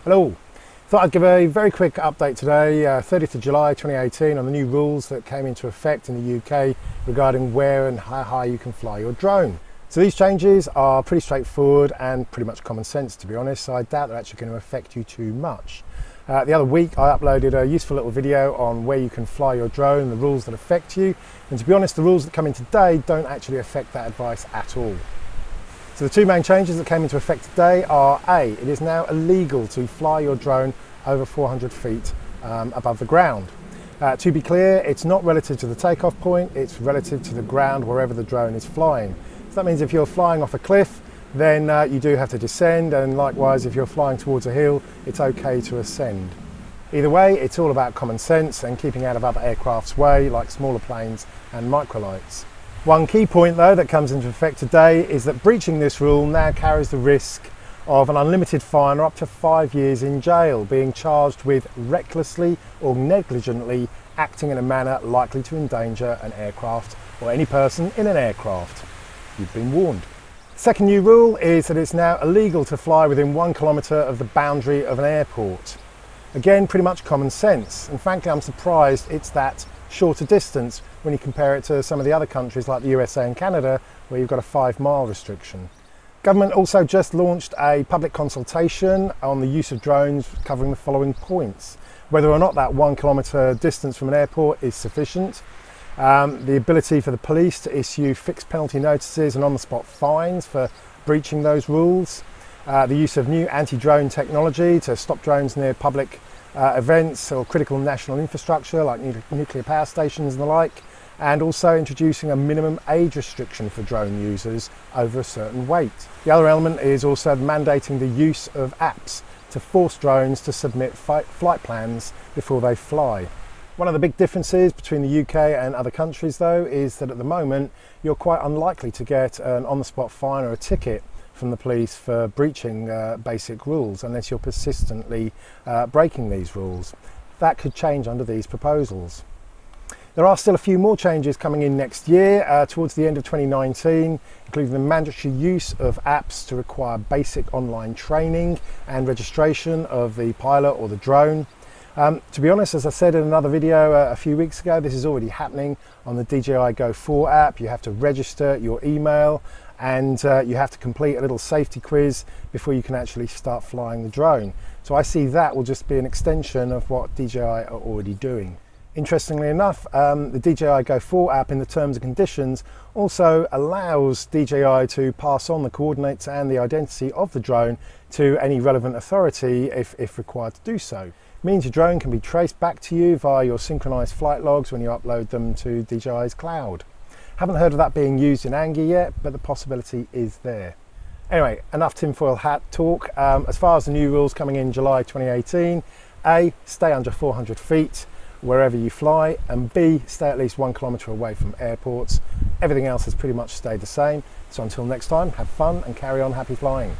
Hello, thought I'd give a very quick update today, 30th of July 2018, on the new rules that came into effect in the UK regarding where and how high you can fly your drone. So these changes are pretty straightforward and pretty much common sense, to be honest, so I doubt they're actually going to affect you too much. The other week I uploaded a useful little video on where you can fly your drone and the rules that affect you, and to be honest, the rules that come in today don't actually affect that advice at all. So the two main changes that came into effect today are A, it is now illegal to fly your drone over 400 feet above the ground. To be clear, it's not relative to the takeoff point, it's relative to the ground wherever the drone is flying. So that means if you're flying off a cliff, then you do have to descend, and likewise if you're flying towards a hill, it's okay to ascend. Either way, it's all about common sense and keeping out of other aircraft's way, like smaller planes and microlights. One key point though that comes into effect today is that breaching this rule now carries the risk of an unlimited fine or up to 5 years in jail, being charged with recklessly or negligently acting in a manner likely to endanger an aircraft or any person in an aircraft. You've been warned. The second new rule is that it's now illegal to fly within 1 kilometre of the boundary of an airport. Again, pretty much common sense, and frankly I'm surprised it's that shorter distance when you compare it to some of the other countries like the USA and Canada, where you've got a 5-mile restriction. Government also just launched a public consultation on the use of drones, covering the following points: whether or not that 1 kilometre distance from an airport is sufficient, the ability for the police to issue fixed penalty notices and on-the-spot fines for breaching those rules, the use of new anti-drone technology to stop drones near public events or critical national infrastructure like nuclear power stations and the like, and also introducing a minimum age restriction for drone users over a certain weight. The other element is also mandating the use of apps to force drones to submit flight plans before they fly. One of the big differences between the UK and other countries though is that at the moment you're quite unlikely to get an on-the-spot fine or a ticket from the police for breaching basic rules unless you're persistently breaking these rules. That could change under these proposals. There are still a few more changes coming in next year towards the end of 2019, including the mandatory use of apps to require basic online training and registration of the pilot or the drone. To be honest, as I said in another video a few weeks ago, this is already happening on the DJI Go 4 app. You have to register your email and you have to complete a little safety quiz before you can actually start flying the drone. So I see that will just be an extension of what DJI are already doing. Interestingly enough, the DJI Go 4 app in the terms and conditions also allows DJI to pass on the coordinates and the identity of the drone to any relevant authority if required to do so. It means your drone can be traced back to you via your synchronized flight logs when you upload them to DJI's cloud. Haven't heard of that being used in anger yet, but the possibility is there. Anyway, enough tinfoil hat talk. As far as the new rules coming in July 2018, A, stay under 400 feet wherever you fly, and B, stay at least 1 kilometre away from airports. Everything else has pretty much stayed the same. So until next time, have fun and carry on happy flying.